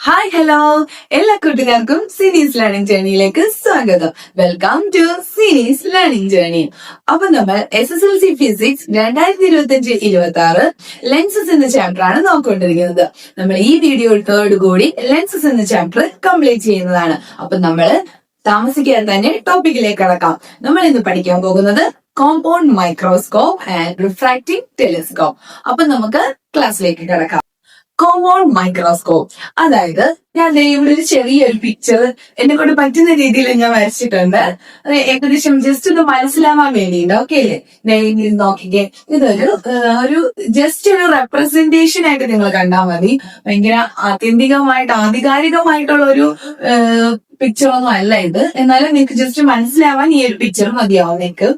Hi hello എല്ലാ കൂട്ടുകാർക്കും series learning ജേണിയിലേക്ക് സ്വാഗതം. Welcome to series learning journey. അപ്പൊ നമ്മൾ SSLC ഫിസിക്സ് 2025-26 ലെൻസസ് എന്ന ചാപ്റ്റർ ആണ് നോക്കിക്കൊണ്ടിരിക്കുന്നത്. നമ്മൾ ഈ വീഡിയോയോടുകൂടി ലെൻസസ് എന്ന ചാപ്റ്റർ കംപ്ലീറ്റ് ചെയ്യുന്നതാണ്. അപ്പൊ നമ്മൾ താമസിക്കാതെ തന്നെ ടോപ്പിക്കിലേക്ക് കടക്കാം. നമ്മൾ ഇന്ന് പഠിക്കാൻ പോകുന്നത് compound microscope and refracting telescope. അപ്പൊ നമുക്ക് ക്ലാസ്സിലേക്ക് കടക്കാം. കോമ്പൗണ്ട് മൈക്രോസ്കോപ്പ്, അതായത് ഞാൻ ഇവിടെ ഒരു ചെറിയൊരു പിക്ചർ എന്നെ കൊണ്ട് പറ്റുന്ന രീതിയിൽ ഞാൻ വരച്ചിട്ടുണ്ട്. അത് ഏകദേശം ജസ്റ്റ് ഒന്ന് മനസ്സിലാവാൻ വേണ്ടിയിട്ട്. ഓക്കെ അല്ലേ? നോക്കിക്കേ, ഇതൊരു ജസ്റ്റ് ഒരു റെപ്രസെന്റേഷൻ ആയിട്ട് നിങ്ങൾ കണ്ടാൽ മതി. ഭയങ്കര ആധികാരികമായിട്ടുള്ള ഒരു പിക്ചർ ഒന്നും അല്ല ഇത്. എന്നാലും നിങ്ങൾക്ക് ജസ്റ്റ് മനസ്സിലാവാൻ ഈ ഒരു പിക്ചർ മതിയാവും നിങ്ങൾക്ക്.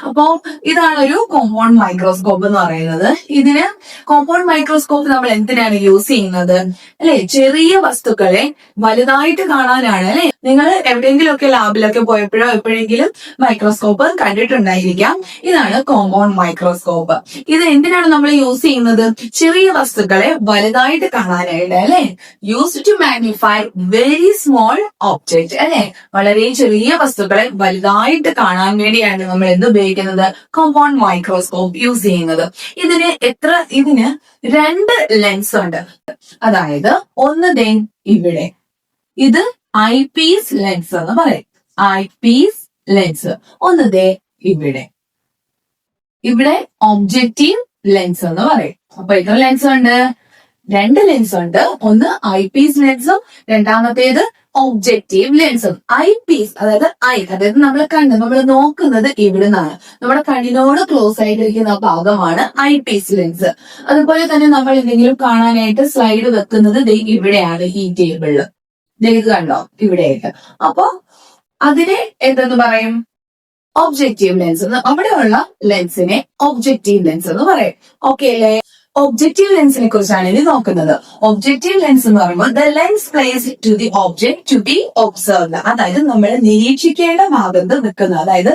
അപ്പോ ഇതാണ് ഒരു കോമ്പൗണ്ട് മൈക്രോസ്കോപ്പ് എന്ന് പറയുന്നത്. ഇതിന് കോമ്പൗണ്ട് മൈക്രോസ്കോപ്പ് നമ്മൾ എന്തിനാണ് യൂസ് ചെയ്യുന്നത് അല്ലെ? ചെറിയ വസ്തുക്കളെ വലുതായിട്ട് കാണാനാണ് അല്ലെ? നിങ്ങൾ എവിടെയെങ്കിലും ഒക്കെ ലാബിലൊക്കെ പോയപ്പോഴോ എപ്പോഴെങ്കിലും മൈക്രോസ്കോപ്പ് കണ്ടിട്ടുണ്ടായിരിക്കാം. ഇതാണ് കോമ്പൗണ്ട് മൈക്രോസ്കോപ്പ്. ഇത് എന്തിനാണ് നമ്മൾ യൂസ് ചെയ്യുന്നത്? ചെറിയ വസ്തുക്കളെ വലുതായിട്ട് കാണാനായിട്ട് അല്ലെ? Use to magnify very small object അല്ലെ? വളരെ ചെറിയ വസ്തുക്കളെ വലുതായിട്ട് കാണാൻ വേണ്ടിയാണ് നമ്മൾ എന്ത് ഉപയോഗിക്കുന്നത്? കോമ്പൗണ്ട് മൈക്രോസ്കോപ്പ് യൂസ് ചെയ്യുന്നത്. ഇതിന് 2 ലെൻസ് ഉണ്ട്. അതായത് ഒന്ന് ദേ ഇവിടെ, ഇത് ഐ പീസ് ലെൻസ് എന്ന് പറയും. Eye piece lens. ഒന്ന് ദേ ഇവിടെ ഒബ്ജക്റ്റീവ് ലെൻസ് എന്ന് പറയും. അപ്പൊ എത്ര ലെൻസ് ഉണ്ട്? 2 ലെൻസ് ഉണ്ട്. ഒന്ന് ഐ പീസ് ലെൻസും രണ്ടാമത്തേത് ഒബ്ജക്റ്റീവ് ലെൻസും. ഐ പീസ് അതായത് നമ്മൾ നോക്കുന്നത് ഇവിടുന്നാണ്. നമ്മുടെ കണ്ണിനോട് ക്ലോസ് ആയിട്ടിരിക്കുന്ന ഭാഗമാണ് ഐ പീസ് ലെൻസ്. അതുപോലെ തന്നെ നമ്മൾ എന്തെങ്കിലും കാണാനായിട്ട് സ്ലൈഡ് വെക്കുന്നത് ഇവിടെയാണ്, ഈ ടേബിളില്. ഇത് കണ്ടോ ഇവിടെയായിട്ട്. അപ്പൊ അതിനെ എന്തെന്ന് പറയും? Objective lens. അവിടെയുള്ള ലെൻസിനെ ഒബ്ജക്റ്റീവ് ലെൻസ് എന്ന് പറയും. ഓക്കെ അല്ലേ? ഒബ്ജക്റ്റീവ് ലെൻസിനെ കുറിച്ചാണ് ഇനി നോക്കുന്നത്. ഒബ്ജക്റ്റീവ് ലെൻസ് എന്ന് പറയുമ്പോൾ the lens placed to the object to be observed. അതായത് നമ്മൾ നിരീക്ഷിക്കേണ്ട ഭാഗത്ത് നിൽക്കുന്നത്, അതായത്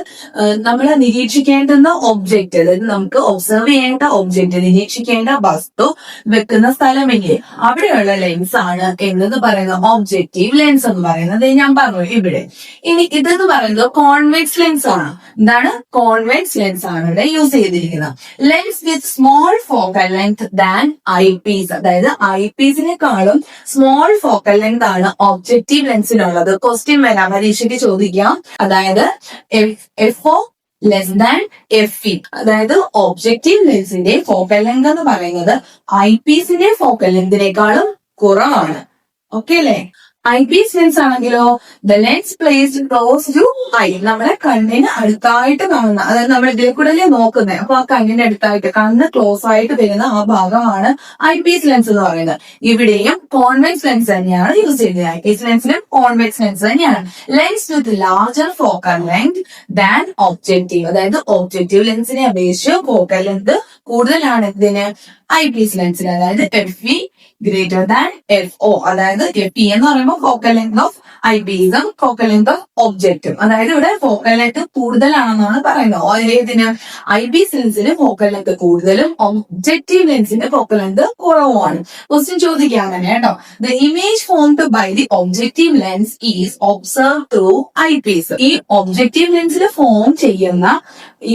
നമ്മൾ നിരീക്ഷിക്കേണ്ടുന്ന ഒബ്ജക്റ്റ്, അതായത് നമുക്ക് ഒബ്സർവ് ചെയ്യേണ്ട ഒബ്ജക്റ്റ്, നിരീക്ഷിക്കേണ്ട വസ്തു വെക്കുന്ന സ്ഥലമില്ലേ, അവിടെയുള്ള ലെൻസ് ആണ് എന്നത് പറയുന്നത് ഒബ്ജക്റ്റീവ് ലെൻസ് എന്ന് പറയുന്നത്. ഞാൻ പറഞ്ഞു ഇവിടെ. ഇനി ഇതെന്ന് പറയുന്നത് കോൺവെക്സ് ലെൻസ് ആണ്. എന്താണ്? കോൺവെക്സ് ലെൻസ് ആണ് ഇവിടെ യൂസ് ചെയ്തിരിക്കുന്നത്. Lens with small focal length than eye piece. അതായത് ഐ പീസിനെക്കാളും സ്മോൾ ഫോക്കൽ ലെങ്ത് ആണ് ഒബ്ജക്റ്റീവ് ലെൻസിനുള്ളത്. ക്വസ്റ്റ്യൻ വരാം, പരീക്ഷയ്ക്ക് ചോദിക്കാം. അതായത് FO ലെസ് ദാൻ FE. അതായത് ഒബ്ജക്റ്റീവ് ലെൻസിന്റെ ഫോക്കൽ ലെങ്ത് എന്ന് പറയുന്നത് ഐ പീസിന്റെ ഫോക്കൽ ലെങ്തിനേക്കാളും കുറവാണ്. ഓക്കെ അല്ലേ? ഐ പീസ് ലെൻസ് ആണെങ്കിലോ the lens placed close to eye. നമ്മുടെ കണ്ണിന് അടുത്തായിട്ട് കാണുന്ന, അതായത് നമ്മൾ ഇതിൽ കൂടെ നോക്കുന്നത്. അപ്പൊ ആ കണ്ണിന് അടുത്തായിട്ട്, കണ്ണ് ക്ലോസ് ആയിട്ട് വരുന്ന ആ ഭാഗമാണ് ഐ പീസ് ലെൻസ് എന്ന് പറയുന്നത്. ഇവിടെയും കോൺവെക്സ് ലെൻസ് തന്നെയാണ് യൂസ് ചെയ്യുന്നത്. ഐ പീസ് ലെൻസിനും കോൺവെക്സ് ലെൻസ് തന്നെയാണ്. ലെൻസ് വിത്ത് larger focal length than objective. അതായത് ഒബ്ജക്റ്റീവ് ലെൻസിനെ അപേക്ഷിച്ച് ഫോക്കൽ ലെങ്ത് കൂടുതലാണ് ഇതിന്, ഐ പീസ് ലെൻസിന്. അതായത് FE ഗ്രേറ്റർ ദാൻ FO. അതായത് FE എന്ന് പറയുമ്പോൾ ഫോക്കൽ ലെങ്ത് ഓഫ് ഐ പീസും ഫോക്കൽ ലെങ്ത് ഓഫ് ഒബ്ജക്റ്റും. അതായത് ഇവിടെ ഫോക്കൽ ലെങ്ത് കൂടുതലാണെന്നാണ് പറയുന്നത്. ഇതിന് ഐ പീസ് ലെൻസിന് ഫോക്കൽ ലെങ്ത് കൂടുതലും ഒബ്ജക്റ്റീവ് ലെൻസിന്റെ ഫോക്കൽ ലെങ്ത് കുറവുമാണ്. ക്വസ്റ്റ്യൻ ചോദിക്കാം അങ്ങനെ കേട്ടോ. The image formed by the objective lens is observe through eye piece. ഈ ഒബ്ജക്റ്റീവ് ലെൻസിൽ ഫോം ചെയ്യുന്ന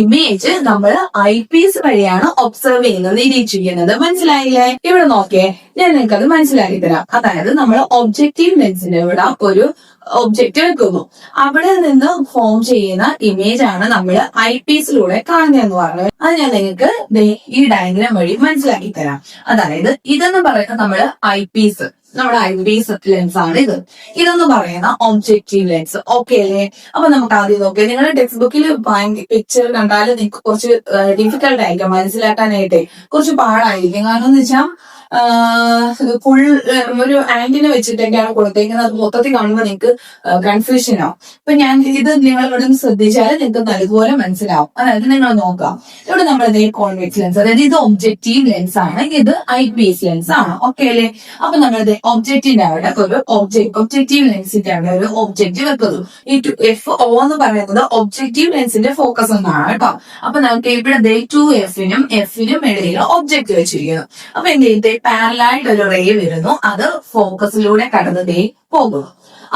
ഇമേജ് നമ്മൾ ഐ പീസ് വഴിയാണ് ഒബ്സർവ് ചെയ്യുന്നത്, നിരീക്ഷിക്കുന്നത്. മനസ്സിലായില്ലേ? ഇവിടെ നോക്കിയേ, ഞാൻ നിങ്ങൾക്ക് അത് മനസ്സിലാക്കി തരാം. അതായത് നമ്മൾ ഒബ്ജക്റ്റീവ് ലെൻസിന്റെ ഇവിടെ ഒരു ഒബ്ജക്റ്റ് വെക്കുന്നു. അവിടെ നിന്ന് ഫോം ചെയ്യുന്ന ഇമേജ് ആണ് നമ്മൾ ഐ പീസിലൂടെ കാണുന്നതെന്ന് പറഞ്ഞത്. അത് ഞാൻ നിങ്ങൾക്ക് ഈ ഡയഗ്രാം വഴി മനസ്സിലാക്കി തരാം. അതായത് ഇതെന്ന് പറയുന്നത് നമ്മൾ ഐ പീസ്, നമ്മുടെ ഐ പീസ് ലെൻസ് ആണ് ഇത്. ഇതെന്ന് പറയുന്ന ഒബ്ജക്റ്റീവ് ലെൻസ്. ഓക്കെ അല്ലേ? അപ്പൊ നമുക്ക് ആദ്യം നോക്കിയാൽ നിങ്ങളുടെ ടെക്സ്റ്റ് ബുക്കിൽ പിക്ചർ കണ്ടാൽ നിങ്ങൾക്ക് കുറച്ച് ഡിഫിക്കൽട്ട് ആയിരിക്കും മനസ്സിലാക്കാനായിട്ട്, കുറച്ച് പാടായിരിക്കും. കാരണം എന്ന് വെച്ചാൽ ഫുൾ ഒരു ആന്റിന വെച്ചിട്ടൊക്കെയാണ് കൊടുത്തേക്കുന്നത്. അത് മൊത്തത്തിൽ കാണുമ്പോൾ നിങ്ങൾക്ക് കൺഫ്യൂഷൻ ആവും. അപ്പൊ ഞാൻ ഇത് നിങ്ങളിവിടെ ശ്രദ്ധിച്ചാൽ നിങ്ങൾക്ക് നല്ലതുപോലെ മനസ്സിലാവും. അതായത് നിങ്ങൾ നോക്കാം, ഇവിടെ നമ്മൾ കോൺവെക്സ് ലെൻസ്, അതായത് ഇത് ഒബ്ജക്റ്റീവ് ലെൻസ് ആണ്, ഇത് ഐ പീസ് ലെൻസ് ആണ്. ഓക്കെ അല്ലേ? അപ്പൊ നമ്മളിത് ഒബ്ജക്റ്റിന്റെ അവിടെ ഒരു ഒബ്ജക്റ്റീവ് ലെൻസിന്റെ അവിടെ ഒരു ഒബ്ജക്റ്റ് വെക്കുന്നു. ഈ FO എന്ന് പറയുന്നത് ഒബ്ജക്റ്റീവ് ലെൻസിന്റെ ഫോക്കസ് എന്നാണ് കേട്ടോ. അപ്പൊ നമുക്ക് ഇവിടെ 2F-നും F-നും ഇടയിൽ ഒബ്ജക്റ്റ് വെച്ചിരിക്കുന്നു. അപ്പൊ എന്ത് ചെയ്യും? പാരലായിട്ട് ഒരു റേ വരുന്നു, അത് ഫോക്കസിലൂടെ കടന്നതേ പോകുന്നു.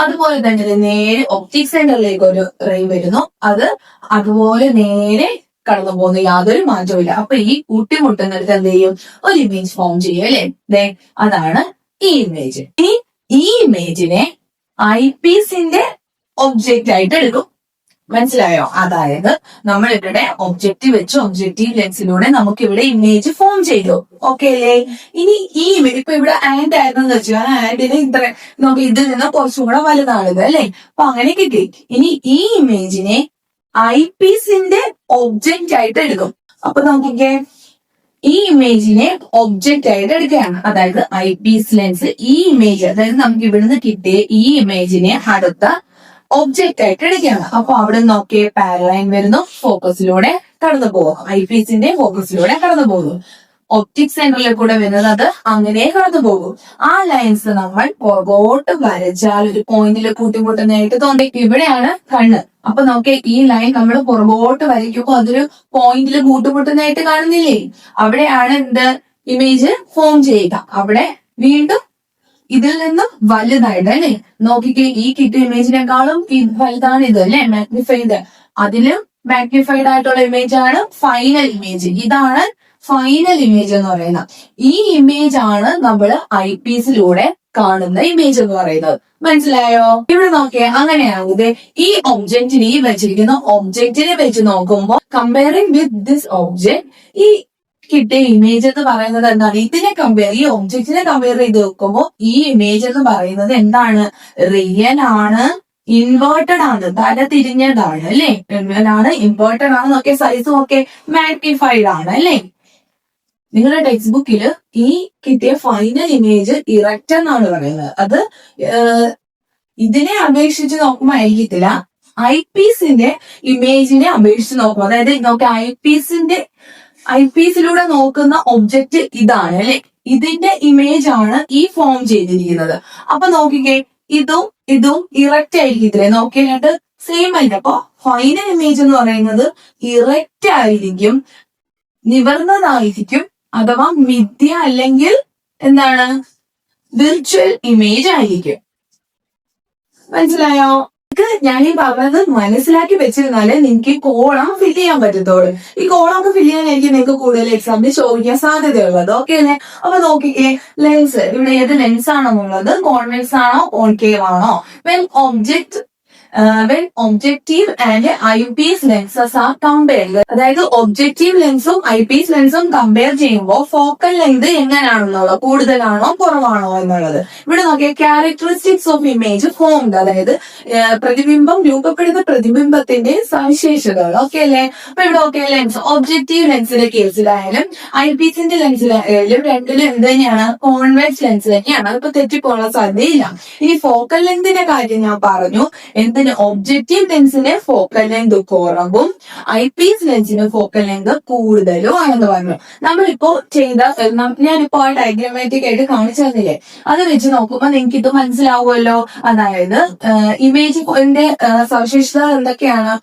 അതുപോലെ തന്നെ നേരെ ഒപ്റ്റിക് സെന്ററിലേക്ക് ഒരു റേ വരുന്നു, അത് അതുപോലെ നേരെ കടന്നു പോകുന്നു, യാതൊരു മാറ്റവും ഇല്ല. അപ്പൊ ഈ കൂട്ടിമുട്ടുന്നിടത്ത് എന്ത് ചെയ്യും? ഒരു ഇമേജ് ഫോം ചെയ്യും അല്ലെ? അതാണ് ഈ ഇമേജ്. ഈ ഇമേജിനെ ഐ പീസിന്റെ ഒബ്ജക്റ്റ് ആയിട്ട് എടുക്കും. മനസ്സിലായോ? അതായത് നമ്മൾ ഇവിടെ ഒബ്ജക്റ്റീവ് വെച്ച് ഒബ്ജക്റ്റീവ് ലെൻസിലൂടെ നമുക്ക് ഇവിടെ ഇമേജ് ഫോം ചെയ്തു. ഓക്കെ അല്ലേ? ഇനി ഈ ഇമേജ് ഇപ്പൊ ഇവിടെ ആൻഡ് ആയിരുന്നു വെച്ചാൽ ആൻഡിന് ഇത്ര നമുക്ക് ഇതിൽ നിന്ന് കുറച്ചും കൂടെ വലുതാണിത് അല്ലെ? അപ്പൊ അങ്ങനെ കിട്ടി. ഇനി ഈ ഇമേജിനെ ഐ പീസിന്റെ ഒബ്ജക്റ്റ് ആയിട്ട് എടുക്കും. അപ്പൊ നോക്കിക്കേ, ഈ ഇമേജിനെ ഒബ്ജക്റ്റ് ആയിട്ട് എടുക്കുകയാണ്. അതായത് ഐ പീസ് ലെൻസ് ഈ ഇമേജ്, അതായത് നമുക്ക് ഇവിടുന്ന് കിട്ടിയ ഈ ഇമേജിനെ അടുത്ത ഒബ്ജക്റ്റ് ആയിട്ട് എടുക്കുകയാണ്. അപ്പൊ അവിടെ നോക്കിയേ, പാരലൈൻ വരുന്നു, ഫോക്കസിലൂടെ കടന്നു പോകും, ഐ പീസിന്റെ ഫോക്കസിലൂടെ കടന്നു പോകും. ഒപ്റ്റിക് സെന്ററിൽ കൂടെ വരുന്നത് അത് അങ്ങനെ കടന്നു പോകും. ആ ലൈൻസ് നമ്മൾ പുറകോട്ട് വരച്ചാൽ ഒരു പോയിന്റിൽ കൂട്ടിമുട്ടുന്നതായിട്ട് തോന്നി. ഇവിടെയാണ് കണ്ണ്. അപ്പൊ നോക്കിയേ, ഈ ലൈൻ നമ്മൾ പുറകോട്ട് വരയ്ക്കുമ്പോൾ അതൊരു പോയിന്റിൽ കൂട്ടുമുട്ടുന്നതായിട്ട് കാണുന്നില്ലേ? അവിടെയാണ് എന്ത് ഇമേജ് ഫോം ചെയ്യുക. അവിടെ വീണ്ടും ഇതിൽ നിന്നും വലുതായിട്ട് അല്ലെ? നോക്കിക്കേ, ഈ കിട്ടിയ ഇമേജിനെക്കാളും വലുതാണ് ഇത് അല്ലെ? മാഗ്നിഫൈഡ്. അതിലും മാഗ്നിഫൈഡ് ആയിട്ടുള്ള ഇമേജ് ആണ് ഫൈനൽ ഇമേജ്. ഇതാണ് ഫൈനൽ ഇമേജ് എന്ന് പറയുന്നത്. ഈ ഇമേജ് ആണ് നമ്മൾ ഐ പീസിലൂടെ കാണുന്ന ഇമേജ് എന്ന് പറയുന്നത്. മനസ്സിലായോ? ഇവിടെ നോക്കിയേ, അങ്ങനെയാണെങ്കിൽ ഈ ഒബ്ജക്റ്റിനെ, ഈ വെച്ചിരിക്കുന്ന ഒബ്ജക്റ്റിനെ വെച്ച് നോക്കുമ്പോൾ കമ്പയറിംഗ് വിത്ത് ദിസ് ഒബ്ജക്ട്, ഈ കിട്ടിയ ഇമേജ് എന്ന് പറയുന്നത് എന്താണ്? ഇതിനെ ഈ ഒബ്ജക്റ്റിനെ കമ്പയർ ചെയ്ത് നോക്കുമ്പോൾ ഈ ഇമേജ് എന്ന് പറയുന്നത് എന്താണ്? റിയൽ ആണ്, ഇൻവേർട്ടഡ് ആണ്, തല തിരിഞ്ഞതാണ് അല്ലെ? റിയൽ ആണ്, ഇൻവേർട്ടഡ് ആണ്. നോക്കിയ സൈസ് നോക്കിയ മാഗ്നിഫൈഡ് ആണ് അല്ലെ? നിങ്ങളുടെ ടെക്സ്റ്റ് ബുക്കിൽ ഈ കിട്ടിയ ഫൈനൽ ഇമേജ് ഇറക്റ്റ് എന്നാണ് പറയുന്നത്. അത് ഇതിനെ അപേക്ഷിച്ച് നോക്കുമ്പോൾ ആയിരിക്കത്തില്ല, ഐ പീസിന്റെ ഇമേജിനെ അപേക്ഷിച്ച് നോക്കുമ്പോൾ. അതായത് നോക്കിയ ഐ പീസിലൂടെ നോക്കുന്ന ഒബ്ജക്റ്റ് ഇതാണ് അല്ലെ? ഇതിന്റെ ഇമേജ് ആണ് ഈ ഫോം ചെയ്തിരിക്കുന്നത്. അപ്പൊ നോക്കിക്കേ, ഇതും ഇറക്റ്റ് ആയിരിക്കത്തില്ലേ? നോക്കിയിട്ട് സെയിം ആയിട്ട്. അപ്പൊ ഫൈനൽ ഇമേജ് എന്ന് പറയുന്നത് ഇറക്റ്റ് ആയിരിക്കും, നിവർന്നതായിരിക്കും, അഥവാ മിഥ്യ അല്ലെങ്കിൽ എന്താണ്, വിർച്വൽ ഇമേജ് ആയിരിക്കും. മനസ്സിലായോ? ഞാൻ ഈ പറഞ്ഞത് മനസ്സിലാക്കി വെച്ചിരുന്നാലേ നിങ്ങൾക്ക് ഈ കോളം ഫില്ല് ചെയ്യാൻ പറ്റത്തുള്ളൂ. ഈ കോളമൊക്കെ ഫില്ല് ചെയ്യാനായിരിക്കും നിങ്ങൾക്ക് കൂടുതൽ എക്സാമിൽ ചോദിക്കാൻ സാധ്യതയുള്ളത്. ഓക്കെ അല്ലേ? അപ്പൊ നോക്കിക്കേ, ലെൻസ് ഇവിടെ ഏത് ലെൻസ് ആണെന്നുള്ളത്, കോൺവെക്സ് ആണോ കോൺകേവ് ആണോ? when objective and eyepiece lenses are compared, അതായത് ഒബ്ജക്റ്റീവ് ലെൻസും ഐപീസ് ലെൻസും കമ്പയർ ചെയ്യുമ്പോൾ ഫോക്കൽ ലെങ്ത് എങ്ങനെയാണെന്നുള്ളത്, കൂടുതലാണോ കുറവാണോ എന്നുള്ളത്. ഇവിടെ നോക്കിയ ക്യാരക്ടറിസ്റ്റിക്സ് ഓഫ് ഇമേജ് ഫോംഡ്, അതായത് പ്രതിബിംബം രൂപപ്പെടുന്ന പ്രതിബിംബത്തിന്റെ സവിശേഷതകൾ. ഓക്കെ അല്ലേ? അപ്പൊ ഇവിടെ ഓക്കെ, ലെൻസ് ഒബ്ജക്റ്റീവ് ലെൻസിന്റെ കേസിലായാലും ഐപീസിന്റെ ലെൻസിലായാലും രണ്ടിലും എന്ത് തന്നെയാണ്? കോൺവെക്സ് ലെൻസ് തന്നെയാണ്. അതിപ്പോ തെറ്റിപ്പോകാൻ സാധ്യതയില്ല. ഇനി ഫോക്കൽ ലെങ്തിന്റെ കാര്യം ഞാൻ പറഞ്ഞു. ഒബ്ജക്റ്റീവ് ലെൻസിന് ഫോക്കൽ ലെങ്ത് കുറവും ഐപീസ് ലെൻസിന് ഫോക്കൽ ലെങ്ത് കൂടുതലും ആണെന്ന് പറഞ്ഞു. നമ്മളിപ്പോ ഞാനിപ്പോ ആ ഡയഗ്രാമാറ്റിക് ആയിട്ട് കാണിച്ചു തന്നില്ലേ, അത് വെച്ച് നോക്കുമ്പോൾ നിങ്ങൾക്ക് ഇത് മനസ്സിലാവുമല്ലോ. അതായത് ഇമേജിന്റെ സവിശേഷത എന്തൊക്കെയാണ്?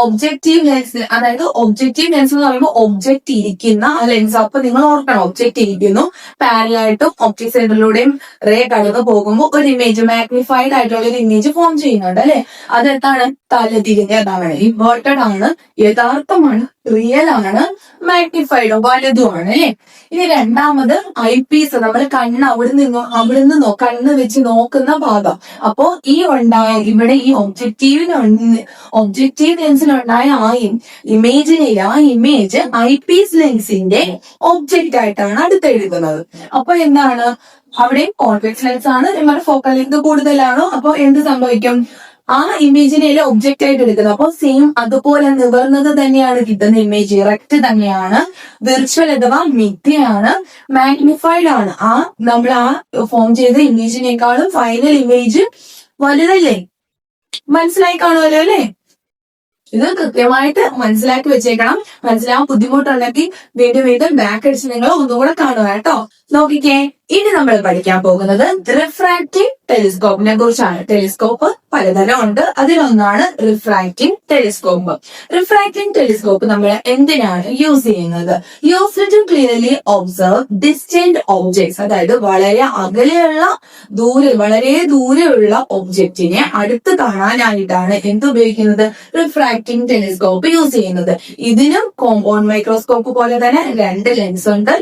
ഒബ്ജക്റ്റീവ് ലെൻസ്, അതായത് ഒബ്ജക്റ്റീവ് ലെൻസ് എന്ന് പറയുമ്പോൾ ഒബ്ജക്റ്റ് ഇരിക്കുന്ന ലെൻസ്. അപ്പൊ നിങ്ങൾ ഓർക്കണം, ഒബ്ജക്റ്റ് ഇരിക്കുന്നു, പാരലായിട്ടും ഒപ്റ്റിക് സെന്ററിലൂടെയും റേ കടന്നു പോകുമ്പോൾ ഒരു ഇമേജ്, മാഗ്നിഫൈഡ് ആയിട്ടുള്ള ഒരു ഇമേജ് ഫോം ചെയ്യുന്നുണ്ട് അല്ലെ? അതെന്താണ്? തല തിരിഞ്ഞതാണ്, ഇൻവേർട്ടഡ് ആണ്, യഥാർത്ഥമാണ്, റിയൽ ആണ്, മാഗ്നിഫൈഡ് വലുതുമാണ് അല്ലെ? ഇനി രണ്ടാമത് ഐപീസ്, നമ്മൾ കണ്ണ് കണ്ണ് വെച്ച് നോക്കുന്ന ഭാഗം. അപ്പോ ഇവിടെ ഈ ഒബ്ജക്റ്റീവ് ലെൻസിലുണ്ടായ ആ ഇമേജ് ഐപീസ് ലെൻസിന്റെ ഒബ്ജക്റ്റ് ആയിട്ടാണ് അടുത്തെഴുതുന്നത്. അപ്പൊ എന്താണ്? അവിടെ കോൺവെക്സ് ലെൻസ് ആണ്, നമ്മുടെ ഫോക്കൽ ലെങ്ത് കൂടുതലാണോ? അപ്പൊ എന്ത് സംഭവിക്കും? ആ ഇമേജിനെ ഒബ്ജക്റ്റ് ആയിട്ട് എടുക്കുന്നത്. അപ്പൊ സെയിം അതുപോലെ നിവർന്നത് തന്നെയാണ് കിട്ടുന്ന ഇമേജ്, ഇറക്റ്റ് തന്നെയാണ്, വിർച്വൽ അഥവാ മിഥ്യയാണ്, മാഗ്നിഫൈഡ് ആണ്. നമ്മൾ ഫോം ചെയ്ത ഇമേജിനേക്കാളും ഫൈനൽ ഇമേജ് വലുതല്ലേ? മനസ്സിലായി കാണുമല്ലോ അല്ലെ? ഇത് കൃത്യമായിട്ട് മനസ്സിലാക്കി വെച്ചേക്കണം. മനസ്സിലാവാൻ ബുദ്ധിമുട്ടുണ്ടെങ്കിൽ വീണ്ടും ബാക്ക് അടിച്ച് നിങ്ങൾ ഒന്നുകൂടെ കാണുക കേട്ടോ. നോക്കിക്കേ, ഇനി നമ്മൾ പഠിക്കാൻ പോകുന്നത് റിഫ്രാക്റ്റീവ് ടെലിസ്കോപ്പിനെ കുറിച്ചാണ്. ടെലിസ്കോപ്പ് പലതരം ഉണ്ട്. അതിലൊന്നാണ് റിഫ്രാക്റ്റിംഗ് ടെലിസ്കോപ്പ്. റിഫ്രാക്റ്റിംഗ് ടെലിസ്കോപ്പ് നമ്മൾ എന്തിനാണ് യൂസ് ചെയ്യുന്നത്? Use to clearly observe distant objects, അതായത് വളരെ അകലെയുള്ള വളരെ ദൂരെയുള്ള ഒബ്ജക്റ്റിനെ അടുത്ത് കാണാനായിട്ടാണ് എന്തുപയോഗിക്കുന്നത്? റിഫ്രാക്റ്റിംഗ് ടെലിസ്കോപ്പ് യൂസ് ചെയ്യുന്നത്. ഇതിനും കോമ്പൗണ്ട് മൈക്രോസ്കോപ്പ് പോലെ തന്നെ രണ്ട് ലെൻസ് ഉണ്ട്,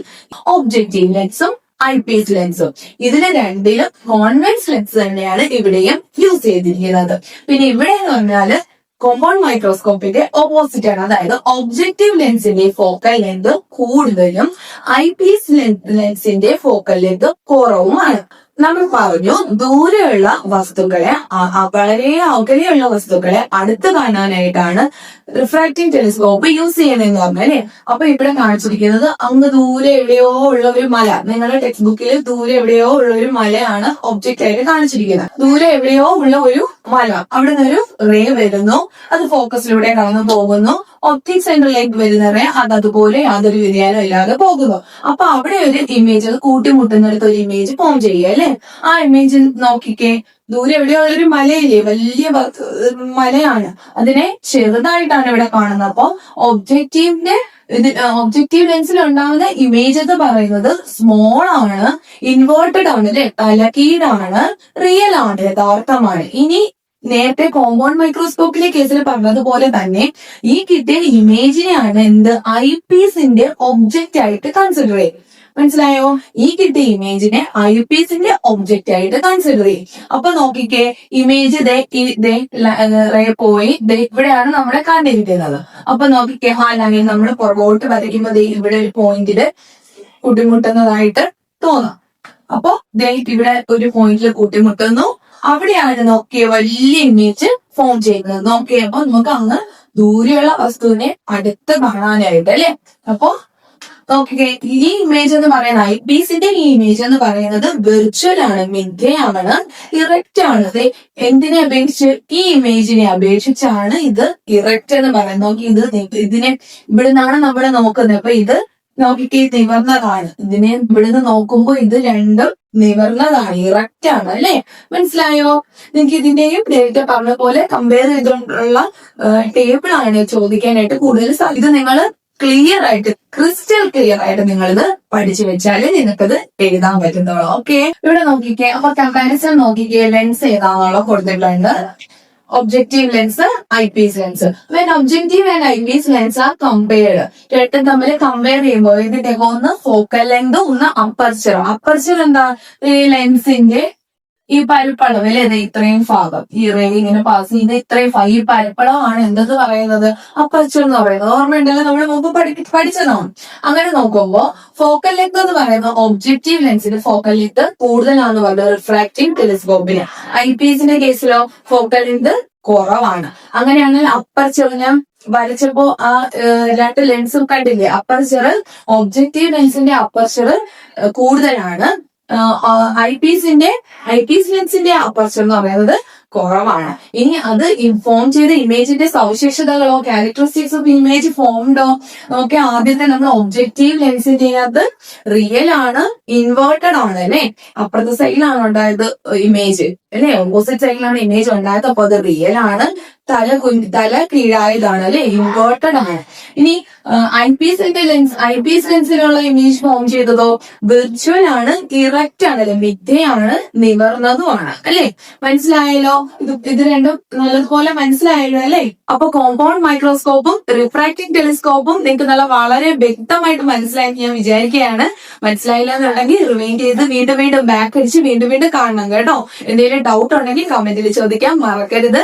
ഒബ്ജക്റ്റീവ് ലെൻസും ഐപീസ് ലെൻസും. ഇതിന് രണ്ടിലും കോൺവെക്സ് ലെൻസ് തന്നെയാണ് ഇവിടെയും യൂസ് ചെയ്തിരിക്കുന്നത്. പിന്നെ ഇവിടെ എന്ന് പറഞ്ഞാല് കോമ്പൗണ്ട് മൈക്രോസ്കോപ്പിന്റെ ഓപ്പോസിറ്റ് ആണ്, അതായത് ഒബ്ജക്റ്റീവ് ലെൻസിന്റെ ഫോക്കൽ ലെങ്ത് കൂടുതലും ഐപീസ് ലെൻസിന്റെ ഫോക്കൽ ലെങ്ത് കുറവുമാണ്. നമ്മൾ പറഞ്ഞു ദൂരെയുള്ള വസ്തുക്കളെ, വളരെ അകലെയുള്ള വസ്തുക്കളെ അടുത്ത് കാണാനായിട്ടാണ് റിഫ്രാക്റ്റിംഗ് ടെലിസ്കോപ്പ് യൂസ് ചെയ്യുന്നതെന്ന് പറഞ്ഞു അല്ലെ. അപ്പൊ ഇവിടെ കാണിച്ചിരിക്കുന്നത് അങ്ങ് ദൂരെ എവിടെയോ ഉള്ള ഒരു മല, നിങ്ങളുടെ ടെക്സ്റ്റ് ബുക്കിൽ ദൂരെ എവിടെയോ ഉള്ള ഒരു മലയാണ് ഒബ്ജക്റ്റ് ആയിട്ട് കാണിച്ചിരിക്കുന്നത്. ദൂരെ എവിടെയോ ഉള്ള ഒരു മല, അവിടെ നിന്നൊരു റേ വരുന്നു, അത് ഫോക്കസിലൂടെ കടന്നു പോകുന്നു, ഒപ്റ്റിക് സെന്ററിലേക്ക് വരുന്ന റേ അത് അതുപോലെ യാതൊരു വ്യതിയാനം ഇല്ലാതെ പോകുന്നു. അപ്പൊ അവിടെ ഒരു ഇമേജ്, അത് കൂട്ടിമുട്ടുന്നിടത്ത് ഒരു ഇമേജ് ഫോം ചെയ്യുക അല്ലെ. ആ ഇമേജ് നോക്കിക്കേ, ദൂരെ എവിടെയോ ഒരു മലയില്ലേ, വലിയ മലയാണ്, അതിനെ ചെറുതായിട്ടാണ് ഇവിടെ കാണുന്നത്. അപ്പൊ ഒബ്ജക്റ്റീവ് ലെൻസിൽ ഉണ്ടാകുന്ന ഇമേജ് എന്ന് പറയുന്നത് സ്മോൾ ആണ്, ഇൻവേർട്ടഡ് ആണ് അല്ലെ, തലകീഴാണ്, റിയൽ ആണ്, യഥാർത്ഥമാണ്. ഇനി നേരത്തെ കോമ്പൗണ്ട് മൈക്രോസ്കോപ്പിലെ കേസിൽ പറഞ്ഞതുപോലെ തന്നെ ഈ കിട്ടിയ ഇമേജിനെയാണ് എന്ത് ഐപീസിന്റെ ഒബ്ജക്റ്റ് ആയിട്ട് കൺസിഡർ ചെയ്യും. മനസ്സിലായോ? ഈ കിട്ടിയ ഇമേജിനെ ഐപീസിന്റെ ഒബ്ജക്റ്റ് ആയിട്ട് കൺസിഡർ ചെയ്യും. അപ്പൊ നോക്കിക്കേ, ഇമേജ് റേ പോയി ഇവിടെയാണ് നമ്മളെ കണ്ടിരിക്കുന്നത്. അപ്പൊ നോക്കിക്കേ, അല്ലെങ്കിൽ നമ്മൾ പുറകോട്ട് വരയ്ക്കുമ്പോൾ ഇവിടെ ഒരു പോയിന്റില് കൂട്ടിമുട്ടുന്നതായിട്ട് തോന്നാം. അപ്പൊ ഇവിടെ ഒരു പോയിന്റിൽ കൂട്ടിമുട്ടുന്നു, അവിടെയാണ് നോക്കിയ വലിയ ഇമേജ് ഫോം ചെയ്യുന്നത്. നോക്കിയപ്പോ നമുക്ക് അങ്ങ് ദൂരെയുള്ള വസ്തുവിനെ അടുത്ത് കാണാനായിട്ട് അല്ലെ. അപ്പൊ നോക്കിക്കേ, ഈ ഇമേജ് എന്ന് പറയുന്നത് ഐപീസിന്റെ ഈ ഇമേജ് എന്ന് പറയുന്നത് വെർച്വൽ ആണ്, മിഥ്യയാണ്, ഇറക്റ്റ് ആണ്. എന്തിനെ അപേക്ഷിച്ച്? ഈ ഇമേജിനെ അപേക്ഷിച്ചാണ് ഇത് ഇറക്റ്റ് എന്ന് പറയുന്നത്. നോക്കി, ഇതിനെ ഇവിടുന്നാണ് നമ്മൾ നോക്കുന്നത്. അപ്പൊ ഇത് നോക്കിക്കേ, നിവർന്നതാണ്. ഇതിനെ ഇവിടുന്ന് നോക്കുമ്പോ ഇത് രണ്ടും നിവർന്നതാണ്, ഇറക്റ്റ് ആണ് അല്ലെ. മനസ്സിലായോ? നിങ്ങൾക്ക് ഇതിന്റെയും നേരത്തെ പറഞ്ഞ പോലെ കമ്പയർ ചെയ്തുകൊണ്ടുള്ള ടേബിൾ ആണ് ചോദിക്കാനായിട്ട് കൂടുതൽ സാധ്യത. നിങ്ങൾ ക്ലിയർ ആയിട്ട്, ക്രിസ്റ്റൽ ക്ലിയർ ആയിട്ട് നിങ്ങളിത് പഠിച്ചു വെച്ചാല് നിങ്ങൾക്കത് എഴുതാൻ പറ്റുന്നോളൂ. ഓക്കെ, ഇവിടെ നോക്കിക്കേ. അപ്പൊ കമ്പാരിസൺ നോക്കിക്കേ, ലെൻസ് ഏതാണല്ലോ കൊടുത്തിട്ടുണ്ട്. Objective lens, eyepiece lens. When objective and eyepiece lens are compared, രണ്ടും തമ്മിൽ കമ്പയർ ചെയ്യുമ്പോൾ ഇതിന്റെ ഒന്ന് ഫോക്കൽ ലെങ്ത്, ഒന്ന് അപ്പർച്ചർ. അപ്പർച്ചർ എന്താ? ഈ ലെൻസിന്റെ ഈ പരപ്പളവിൽ ഇത്രയും ഭാഗം, ഈ റേ ഇങ്ങനെ പാസ് ചെയ്യുന്ന ഇത്രയും ഭാഗം, ഈ പരപ്പളവാണ് എന്തെന്ന് പറയുന്നത്? അപ്പർച്ചർ എന്ന് പറയുന്നത്. ഓർമ്മയുണ്ടല്ലോ, നമ്മൾ മുമ്പ് പഠിച്ചതാണ്. അങ്ങനെ നോക്കുമ്പോ ഫോക്കൽ ലെങ്ത് എന്ന് പറയുന്നത് ഒബ്ജക്റ്റീവ് ലെൻസിന് ഫോക്കൽ ലെങ്ത് കൂടുതലാണെന്ന് പറയുന്നത് റിഫ്രാക്റ്റിംഗ് ടെലിസ്കോപ്പിന്. ഐപീസിന്റെ കേസിലോ ഫോക്കൽ ലെങ്ത് കുറവാണ്. അങ്ങനെയാണെങ്കിൽ അപ്പർച്ചർ ഞാൻ വരച്ചപ്പോ ആ രണ്ട് ലെൻസും കണ്ടില്ലേ? അപ്പർച്ചർ, ഒബ്ജക്റ്റീവ് ലെൻസിന്റെ അപ്പർച്ചർ കൂടുതലാണ്, ഐപീസ് ലെൻസിന്റെ അപ്പർച്ചർ എന്ന് പറയുന്നത് കുറവാണ്. ഇനി അത് ഫോം ചെയ്ത ഇമേജിന്റെ സവിശേഷതകളോ ക്യാരക്ടറിസ്റ്റിക്സ് ഓഫ് ഇമേജ് ഫോംഡോ നോക്കി. ആദ്യത്തെ നമ്മൾ ഒബ്ജക്റ്റീവ് ലെൻസിന്റെ അത് റിയൽ ആണ്, ഇൻവേർട്ടഡ് ആണ് അല്ലെ. അപ്പുറത്തെ സൈഡിലാണ് ഉണ്ടായത് ഇമേജ് അല്ലെ, ഓപ്പോസിറ്റ് സൈഡിലാണ് ഇമേജ് ഉണ്ടായത്. അപ്പൊ അത് റിയൽ ആണ്, തല കീഴായതാണ് അല്ലെ, ഇൻവേർട്ടഡ് ആണ്. ഇനി ഐപീസ് ലെൻസിലുള്ള ഇമേജ് ഫോം ചെയ്തതോ വിർച്വൽ ആണ്, ഇറക്റ്റ് ആണ് അല്ലെ, മിഥ്യയാണ്, നിവർന്നതുമാണ് അല്ലെ. മനസ്സിലായല്ലോ? ഇത് രണ്ടും നല്ലതുപോലെ മനസ്സിലായല്ലോ അല്ലെ. അപ്പൊ കോമ്പൗണ്ട് മൈക്രോസ്കോപ്പും റിഫ്രാക്റ്റിംഗ് ടെലിസ്കോപ്പും നിങ്ങൾക്ക് വളരെ വ്യക്തമായിട്ട് മനസ്സിലായി ഞാൻ വിചാരിക്കുകയാണ്. മനസ്സിലായില്ല എന്നുണ്ടെങ്കിൽ റിവൈൻഡ് ചെയ്ത് വീണ്ടും ബാക്ക് അടിച്ച് വീണ്ടും കാണണം കേട്ടോ. എന്തെങ്കിലും ഡൗട്ട് ഉണ്ടെങ്കിൽ കമന്റിൽ ചോദിക്കാൻ മറക്കരുത്.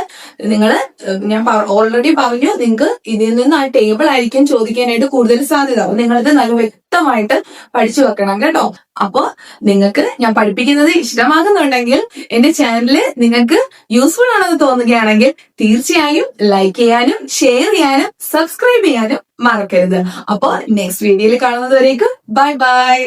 ഞാൻ ഓൾറെഡി പറഞ്ഞു, നിങ്ങൾക്ക് ഇതിൽ നിന്ന് ആ ടേബിൾ ആയിരിക്കും ചോദിക്കാനായിട്ട് കൂടുതൽ സാധ്യത. അപ്പൊ നിങ്ങളിത് നല്ല വ്യക്തമായിട്ട് പഠിച്ചു വെക്കണം കേട്ടോ. അപ്പൊ നിങ്ങൾക്ക് ഞാൻ പഠിപ്പിക്കുന്നത് ഇഷ്ടമാകുന്നുണ്ടെങ്കിൽ എന്റെ ചാനല് നിങ്ങൾക്ക് യൂസ്ഫുൾ ആണെന്ന് തോന്നുകയാണെങ്കിൽ തീർച്ചയായും ലൈക്ക് ചെയ്യാനും ഷെയർ ചെയ്യാനും സബ്സ്ക്രൈബ് ചെയ്യാനും മറക്കരുത്. അപ്പൊ നെക്സ്റ്റ് വീഡിയോയിൽ കാണുന്നത് വരേക്കും ബൈ ബൈ.